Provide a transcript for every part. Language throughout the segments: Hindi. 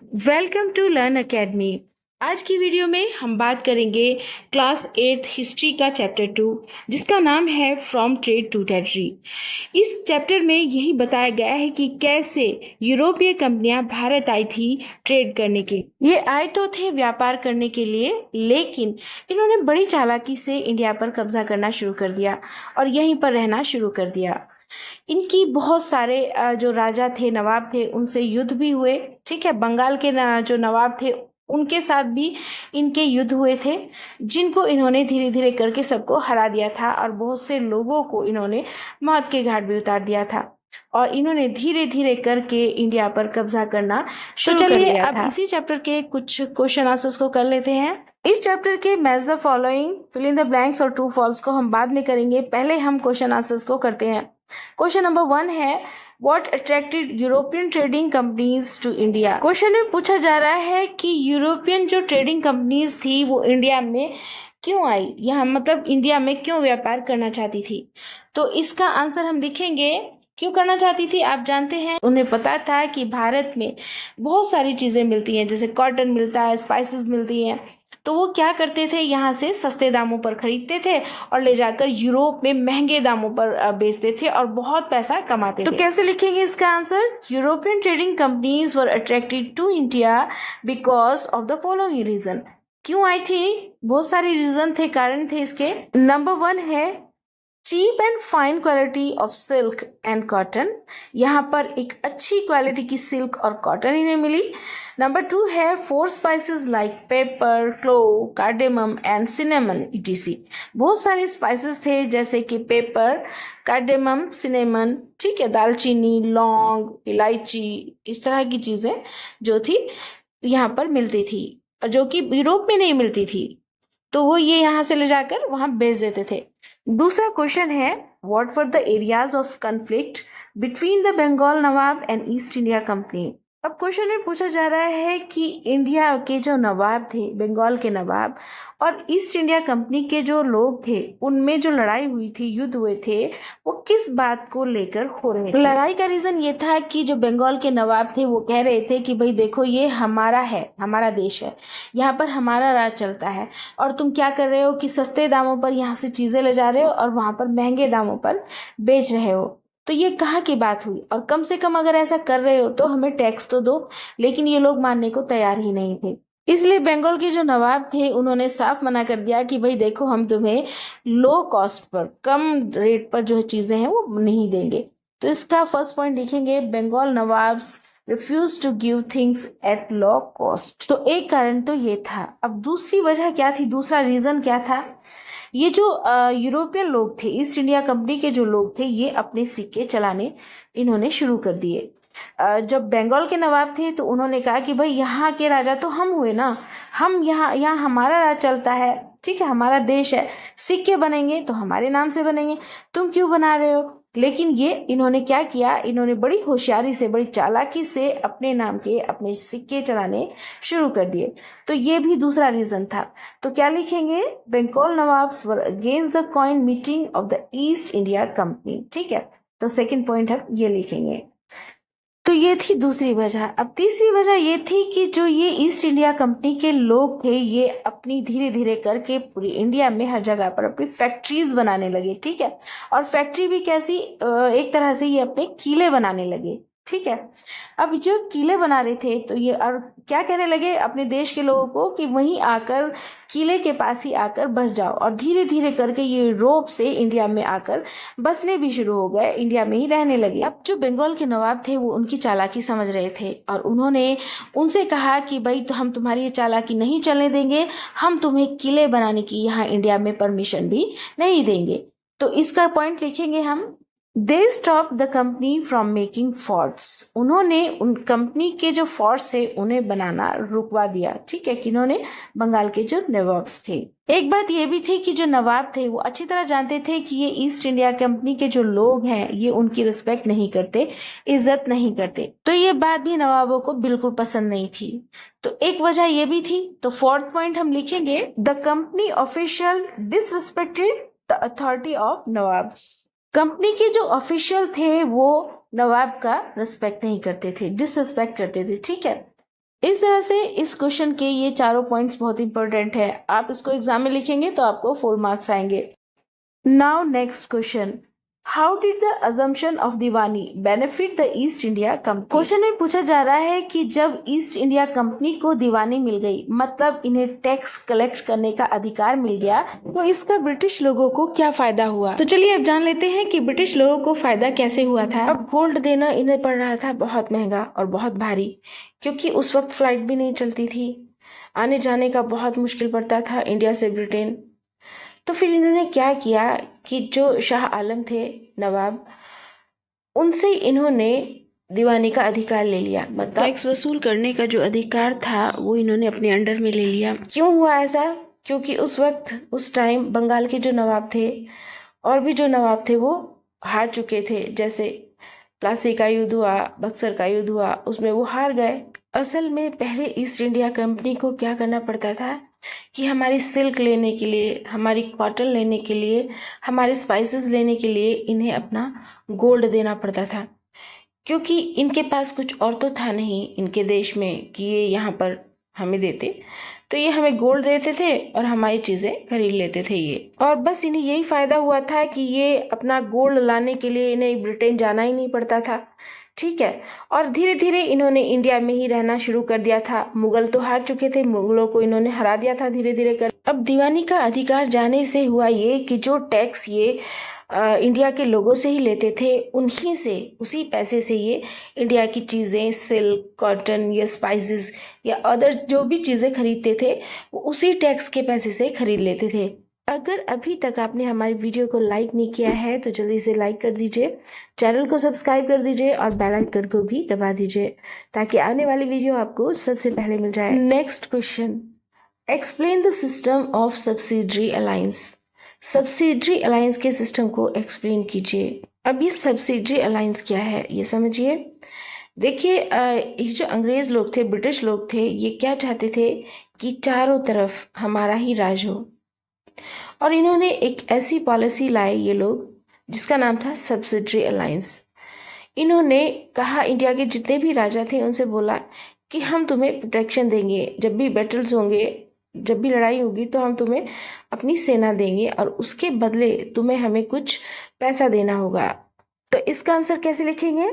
Welcome to learn academy. आज की वीडियो में हम बात करेंगे क्लास 8 हिस्ट्री का चैप्टर 2, जिसका नाम है फ्रॉम ट्रेड टू टेरिटरी। इस चैप्टर में यही बताया गया है कि कैसे यूरोपीय कंपनियां भारत आई थी ट्रेड करने के। ये आए तो थे व्यापार करने के लिए, लेकिन इन्होंने बड़ी चालाकी से इंडिया पर कब्जा करना शुरू कर दिया और यहीं पर रहना शुरू कर दिया। इनकी बहुत सारे जो राजा थे, नवाब थे, उनसे युद्ध भी हुए। ठीक है, बंगाल के जो नवाब थे उनके साथ भी इनके युद्ध हुए थे, जिनको इन्होंने धीरे धीरे करके सबको हरा दिया था और बहुत से लोगों को इन्होंने मौत के घाट भी उतार दिया था और इन्होंने धीरे धीरे करके इंडिया पर कब्जा करना शुरू कर दिया था। अब इसी चैप्टर के कुछ क्वेश्चन आंसर्स को कर लेते हैं। इस चैप्टर के match the following, fill in the blanks और ट्रू फॉल्स को हम बाद में करेंगे। पहले हम क्वेश्चन आंसर्स को करते हैं। क्वेश्चन नंबर 1 है, what attracted European trading companies to India. Question में पूछा जा रहा है कि यूरोपियन जो ट्रेडिंग कंपनीज थी वो इंडिया में क्यों आई, यहाँ मतलब इंडिया में क्यों व्यापार करना चाहती थी। तो इसका आंसर हम लिखेंगे, क्यों करना चाहती थी। आप जानते हैं, उन्हें पता था कि भारत में बहुत सारी चीज़ें मिलती हैं, जैसे कॉटन मिलता है, स्पाइसेस मिलती हैं, तो वो क्या करते थे, यहाँ से सस्ते दामों पर खरीदते थे और ले जाकर यूरोप में महंगे दामों पर बेचते थे और बहुत पैसा कमाते थे। तो कैसे लिखेंगे इसका answer, European trading companies were attracted to India because of the following reason. क्यों आई थी, बहुत सारे रीजन थे, कारण थे इसके। नंबर 1 है cheap and fine quality of silk and cotton, यहाँ पर एक अच्छी क्वालिटी की सिल्क और कॉटन इन्हें मिली। नंबर 2 है four spices like paper, clove, cardamom and cinnamon etc। बहुत सारे स्पाइसेस थे जैसे कि पेपर, कार्डेमम, सिनेमन, ठीक है, दालचीनी, लौंग, इलायची, इस तरह की चीज़ें जो थी यहाँ पर मिलती थी, जो कि यूरोप में नहीं मिलती थी, तो वो ये यहाँ से ले जाकर वहाँ बेच देते थे। दूसरा क्वेश्चन है, what were the areas of conflict between the Bengal nawab and East India company. अब क्वेश्चन में पूछा जा रहा है कि इंडिया के जो नवाब थे, बंगाल के नवाब और ईस्ट इंडिया कंपनी के जो लोग थे, उनमें जो लड़ाई हुई थी, युद्ध हुए थे, वो किस बात को लेकर हो रहे थे। लड़ाई का रीजन ये था कि जो बंगाल के नवाब थे वो कह रहे थे कि भाई देखो, ये हमारा है, हमारा देश है, यहाँ पर हमारा राज चलता है और तुम क्या कर रहे हो कि सस्ते दामों पर यहाँ से चीज़ें ले जा रहे हो और वहाँ पर महंगे दामों पर बेच रहे हो। तो ये कहाँ की बात हुई, और कम से कम अगर ऐसा कर रहे हो तो हमें टैक्स तो दो। लेकिन ये लोग मानने को तैयार ही नहीं थे, इसलिए बंगाल के जो नवाब थे उन्होंने साफ मना कर दिया कि भाई देखो, हम तुम्हें लो कॉस्ट पर, कम रेट पर जो चीज़ें हैं वो नहीं देंगे। तो इसका फर्स्ट पॉइंट लिखेंगे, Bengal nawabs refuse to give things at low cost. तो एक कारण तो ये था। अब दूसरी वजह क्या थी, दूसरा रीजन क्या था, ये जो यूरोपियन लोग थे, ईस्ट इंडिया कंपनी के जो लोग थे, ये अपने सिक्के चलाने इन्होंने शुरू कर दिए। जब बंगाल के नवाब थे तो उन्होंने कहा कि भाई यहाँ के राजा तो हम हुए ना, हम यहाँ हमारा राज चलता है, ठीक है, हमारा देश है, सिक्के बनेंगे तो हमारे नाम से बनेंगे, तुम क्यों बना रहे हो। लेकिन ये इन्होंने क्या किया, इन्होंने बड़ी होशियारी से, बड़ी चालाकी से अपने नाम के अपने सिक्के चलाने शुरू कर दिए। तो ये भी दूसरा रीजन था। तो क्या लिखेंगे, Bengal nawabs were against the coin minting of the East India company. ठीक है, तो सेकंड पॉइंट हम ये लिखेंगे। तो ये थी दूसरी वजह। अब तीसरी वजह ये थी कि जो ये ईस्ट इंडिया कंपनी के लोग थे, ये अपनी धीरे धीरे करके पूरी इंडिया में हर जगह पर अपनी फैक्ट्रीज बनाने लगे। ठीक है, और फैक्ट्री भी कैसी, एक तरह से ये अपने किले बनाने लगे। ठीक है, अब जो किले बना रहे थे तो ये और क्या कहने लगे अपने देश के लोगों को कि वहीं आकर, किले के पास ही आकर बस जाओ, और धीरे धीरे करके ये यूरोप से इंडिया में आकर बसने भी शुरू हो गए, इंडिया में ही रहने लगे। अब जो बंगाल के नवाब थे वो उनकी चालाकी समझ रहे थे और उन्होंने उनसे कहा कि भाई तो हम तुम्हारी ये चालाकी नहीं चलने देंगे, हम तुम्हें किले बनाने की यहाँ इंडिया में परमिशन भी नहीं देंगे। तो इसका पॉइंट लिखेंगे हम, they stop the company from making forts. उन्होंने उन कंपनी के जो फोर्ट्स है उन्हें बनाना रुकवा दिया। ठीक है, कि इन्होंने बंगाल के जो नवाब्स थे। एक बात ये भी थी कि जो नवाब थे वो अच्छी तरह जानते थे कि ये ईस्ट इंडिया कंपनी के जो लोग हैं ये उनकी रिस्पेक्ट नहीं करते, इज्जत नहीं करते। तो ये बात भी नवाबों को बिल्कुल पसंद नहीं थी। तो एक वजह ये भी थी। तो फोर्थ पॉइंट हम लिखेंगे, the company official disrespected the authority of nawabs. Company के जो ऑफिशियल थे वो नवाब का रिस्पेक्ट नहीं करते थे, डिसरिस्पेक्ट करते थे। ठीक है, इस तरह से इस क्वेश्चन के ये चारों पॉइंट्स बहुत इंपॉर्टेंट है। आप इसको एग्जाम में लिखेंगे तो आपको 4 मार्क्स आएंगे। Now next question, how did the assumption of Deewani benefit the East India company? Question में पूछा जा रहा है कि जब ईस्ट इंडिया कंपनी को दीवानी मिल गई, मतलब इन्हें टैक्स कलेक्ट करने का अधिकार मिल गया, तो इसका ब्रिटिश लोगों को क्या फायदा हुआ? तो चलिए अब जान लेते हैं कि ब्रिटिश लोगों को फायदा कैसे हुआ था। अब गोल्ड देना इन्हें पड़ रहा था बहुत महंगा और बहुत भारी, क्योंकि उस वक्त फ्लाइट भी नहीं चलती थी, आने जाने का बहुत मुश्किल पड़ता था इंडिया से ब्रिटेन। तो फिर इन्होंने क्या किया कि जो शाह आलम थे नवाब, उनसे इन्होंने दीवानी का अधिकार ले लिया, मतलब टैक्स वसूल करने का जो अधिकार था वो इन्होंने अपने अंडर में ले लिया। क्यों हुआ ऐसा? क्योंकि उस वक्त उस टाइम बंगाल के जो नवाब थे और भी जो नवाब थे वो हार चुके थे, जैसे प्लासी का युद्ध हुआ, बक्सर का युद्ध हुआ, उसमें वो हार गए। असल में पहले ईस्ट इंडिया कंपनी को क्या करना पड़ता था कि हमारी सिल्क लेने के लिए, हमारी कॉटन लेने के लिए, हमारे स्पाइसेस लेने के लिए इन्हें अपना गोल्ड देना पड़ता था, क्योंकि इनके पास कुछ और तो था नहीं इनके देश में कि ये यहाँ पर हमें देते, तो ये हमें गोल्ड देते थे और हमारी चीज़ें खरीद लेते थे ये। और बस इन्हें यही फ़ायदा हुआ था कि ये अपना गोल्ड लाने के लिए इन्हें ब्रिटेन जाना ही नहीं पड़ता था, ठीक है। और धीरे धीरे इन्होंने इंडिया में ही रहना शुरू कर दिया था। मुगल तो हार चुके थे, मुगलों को इन्होंने हरा दिया था धीरे धीरे कर। अब दीवानी का अधिकार जाने से हुआ ये कि जो टैक्स ये इंडिया के लोगों से ही लेते थे, उन्हीं से, उसी पैसे से ये इंडिया की चीज़ें, सिल्क, कॉटन या स्पाइसेस या अदर जो भी चीज़ें खरीदते थे वो उसी टैक्स के पैसे से खरीद लेते थे। अगर अभी तक आपने हमारी वीडियो को लाइक नहीं किया है तो जल्दी से लाइक कर दीजिए, चैनल को सब्सक्राइब कर दीजिए और बेल आइकन को भी दबा दीजिए ताकि आने वाली वीडियो आपको सबसे पहले मिल जाए। Next question, explain the system of subsidiary alliance. Subsidiary alliance के सिस्टम को एक्सप्लेन कीजिए। अब ये सब्सिडरी अलायंस क्या है ये समझिए। देखिए, ये जो अंग्रेज लोग थे, ब्रिटिश लोग थे, ये क्या चाहते थे कि चारों तरफ हमारा ही राज हो, और इन्होंने एक ऐसी पॉलिसी लाई ये लोग जिसका नाम था सब्सिडरी अलायंस। इन्होंने कहा, इंडिया के जितने भी राजा थे उनसे बोला कि हम तुम्हें प्रोटेक्शन देंगे, जब भी बैटल्स होंगे, जब भी लड़ाई होगी तो हम तुम्हें अपनी सेना देंगे और उसके बदले तुम्हें हमें कुछ पैसा देना होगा। तो इसका आंसर कैसे लिखेंगे?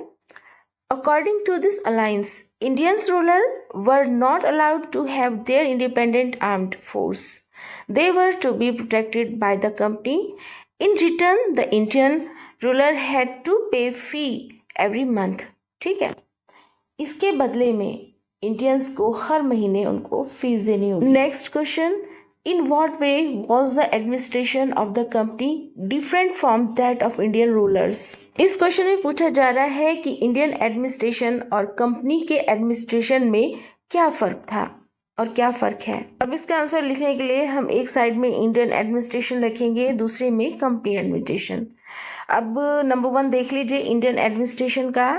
According to this alliance, Indians rulers were not allowed to have their independent armed force. They were to be protected by the company. In return, the Indian ruler had to pay fee every month. ठीक है, इसके बदले में इंडियंस को हर महीने उनको फीस देनी होगी। Next question, in what way was the administration of the company different from that of Indian rulers? इस क्वेश्चन में पूछा जा रहा है कि इंडियन एडमिनिस्ट्रेशन और कंपनी के एडमिनिस्ट्रेशन में क्या फ़र्क था और क्या फ़र्क है। अब इसका आंसर लिखने के लिए हम एक साइड में इंडियन एडमिनिस्ट्रेशन रखेंगे, दूसरे में कंपनी एडमिनिस्ट्रेशन। अब नंबर 1 देख लीजिए इंडियन एडमिनिस्ट्रेशन का।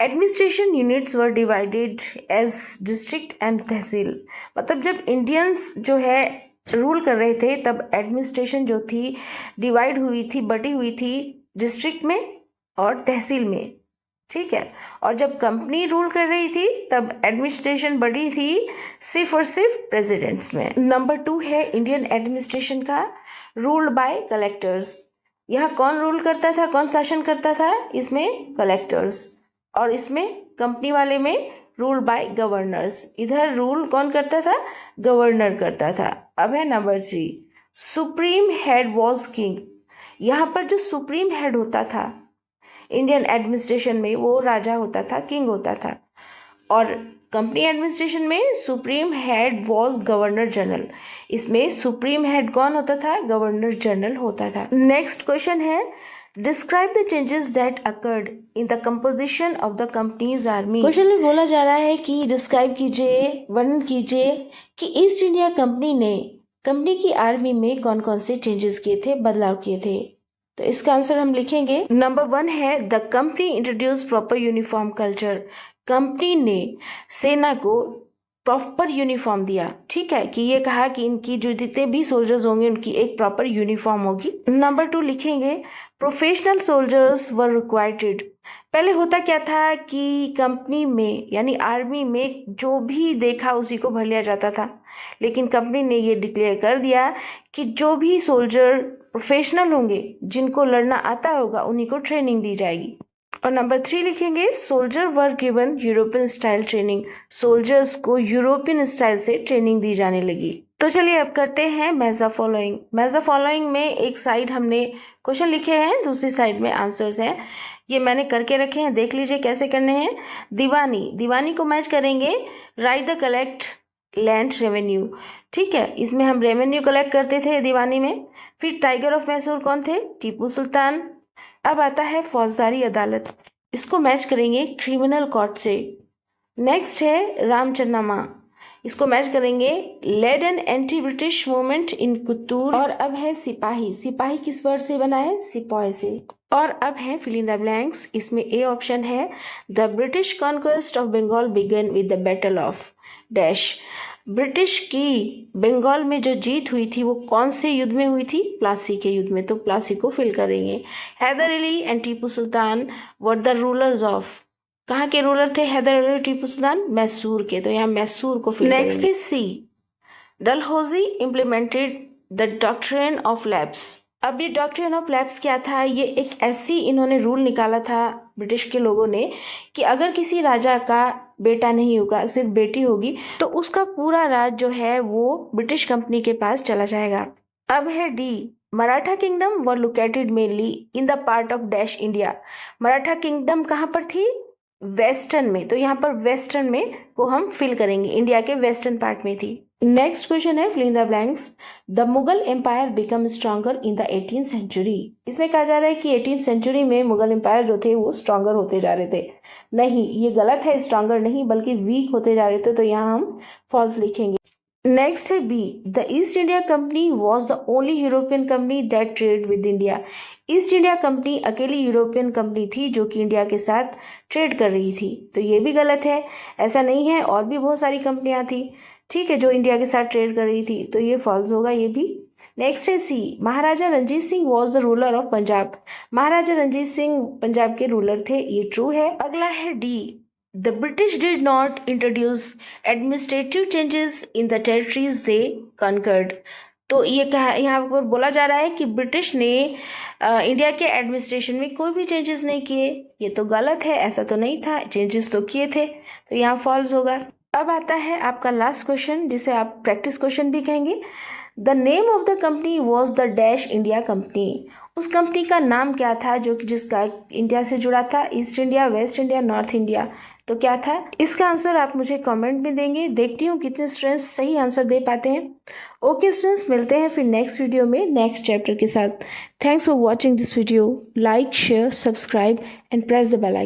Administration units were divided as district and tehsil. मतलब जब इंडियंस जो है रूल कर रहे थे तब एडमिनिस्ट्रेशन जो थी डिवाइड हुई थी, बटी हुई थी डिस्ट्रिक्ट में और तहसील में, ठीक है। और जब कंपनी रूल कर रही थी तब एडमिनिस्ट्रेशन बड़ी थी सिर्फ और सिर्फ प्रेसिडेंट्स में। नंबर 2 है इंडियन एडमिनिस्ट्रेशन का, रूल्ड बाय कलेक्टर्स। यहाँ कौन रूल करता था, कौन शासन करता था? इसमें कलेक्टर्स, और इसमें कंपनी वाले में रूल बाय गवर्नर्स। इधर रूल कौन करता था? गवर्नर करता था। अब है number 3, supreme head was king. यहाँ पर जो सुप्रीम हेड होता था इंडियन एडमिनिस्ट्रेशन में वो राजा होता था, किंग होता था, और कंपनी एडमिनिस्ट्रेशन में supreme head was governor general. इसमें सुप्रीम हेड कौन होता था? गवर्नर जनरल होता था। नेक्स्ट क्वेश्चन है, describe the changes that occurred in the composition of the companies army. Question में बोला जा रहा है कि डिस्क्राइब कीजिए, वर्णन कीजिए कि ईस्ट इंडिया कंपनी ने कंपनी की आर्मी में कौन कौन से चेंजेस किए थे, बदलाव किए थे। तो इसका आंसर हम लिखेंगे। नंबर 1 है the company introduce proper uniform culture. Company ने सेना को प्रॉपर यूनिफॉर्म दिया, ठीक है, कि ये कहा कि इनकी जो जितने भी सोल्जर्स होंगे उनकी एक प्रॉपर यूनिफॉर्म होगी। नंबर 2 लिखेंगे प्रोफेशनल सोल्जर्स वर रिक्वायर्ड। पहले होता क्या था कि कंपनी में यानी आर्मी में जो भी देखा उसी को भर लिया जाता था, लेकिन कंपनी ने ये डिक्लेयर कर दिया कि जो भी सोल्जर प्रोफेशनल होंगे, जिनको लड़ना आता होगा, उन्हीं को ट्रेनिंग दी जाएगी। और नंबर 3 लिखेंगे soldier were given European style training. Soldiers को यूरोपियन स्टाइल से ट्रेनिंग दी जाने लगी। तो चलिए अब करते हैं match the following. Match the following में एक साइड हमने क्वेश्चन लिखे हैं, दूसरी साइड में आंसर्स हैं। ये मैंने करके रखे हैं, देख लीजिए कैसे करने हैं। दीवानी को मैच करेंगे right the collect land revenue. ठीक है, इसमें हम रेवेन्यू कलेक्ट करते थे दीवानी में। फिर टाइगर ऑफ मैसूर कौन थे? टीपू सुल्तान। अब आता है फौजदारी अदालत, इसको मैच करेंगे क्रिमिनल कोर्ट से। नेक्स्ट है रामचन्नामा, इसको मैच करेंगे led and anti British movement in Kittur. और अब है सिपाही किस वर्ड से बना है? सिपॉय से। और अब है फिल इन द ब्लैंक्स, इसमें ए ऑप्शन है the British conquest of Bengal began with the battle of dash. British की बंगाल में जो जीत हुई थी वो कौन से युद्ध में हुई थी? प्लासी के युद्ध में, तो प्लासी को फिल करेंगे। Haidar Ali and Tipu Sultan were the rulers of, कहाँ के रूलर थे हैदर अली टीपू सुल्तान? मैसूर के, तो यहाँ मैसूर को फिल करेंगे। Next is C, Dalhousie implemented the doctrine of lapse. अब ये डॉक्ट्रिन ऑफ लैप्स क्या था? ये एक ऐसी इन्होंने रूल निकाला था ब्रिटिश के लोगों ने कि अगर किसी राजा का बेटा नहीं होगा, सिर्फ बेटी होगी, तो उसका पूरा राज जो है वो ब्रिटिश कंपनी के पास चला जाएगा। अब है D, Maratha kingdom were located mainly in the part of dash India. Maratha kingdom कहाँ पर थी? वेस्टर्न में, तो यहाँ पर वेस्टर्न में को हम फिल करेंगे, इंडिया के वेस्टर्न पार्ट में थी। नेक्स्ट क्वेश्चन है fill in the blanks. The Mughal empire become stronger in the 18th century. इसमें कहा जा रहा है कि 18th सेंचुरी में मुगल एम्पायर जो थे वो स्ट्रॉन्गर होते जा रहे थे। नहीं, ये गलत है, स्ट्रॉन्गर नहीं बल्कि वीक होते जा रहे थे, तो यहाँ हम फॉल्स लिखेंगे। नेक्स्ट है B, the East India company was the only European company that trade with India. East India company अकेली यूरोपियन कंपनी थी जो कि इंडिया के साथ ट्रेड कर रही थी, तो ये भी गलत है, ऐसा नहीं है, और भी बहुत सारी कंपनियां थी, ठीक है, जो इंडिया के साथ ट्रेड कर रही थी, तो ये फॉल्स होगा ये भी। नेक्स्ट है C, Maharaja Ranjit Singh was the ruler of Punjab. Maharaja Ranjit Singh Punjab के रूलर थे, ये ट्रू है। अगला है D, The British did not introduce administrative changes in the territories they conquered. तो ये कहा, यहाँ पर बोला जा रहा है कि ब्रिटिश ने इंडिया के एडमिनिस्ट्रेशन में कोई भी चेंजेस नहीं किए, ये तो गलत है, ऐसा तो नहीं था, चेंजेस तो किए थे, तो यहाँ फॉल्स होगा। अब आता है आपका लास्ट क्वेश्चन, जिसे आप प्रैक्टिस क्वेश्चन भी कहेंगे। The name of the company was the dash India company. उस कंपनी का नाम क्या था जो कि जिसका इंडिया से जुड़ा था? East India, waste India, north India, तो क्या था? इसका आंसर आप मुझे कमेंट में देंगे, देखती हूँ कितने स्टूडेंट्स सही आंसर दे पाते हैं। ओके स्टूडेंट्स, मिलते हैं फिर नेक्स्ट वीडियो में नेक्स्ट चैप्टर के साथ। Thanks for watching this video. Like, share, subscribe and press the bell icon.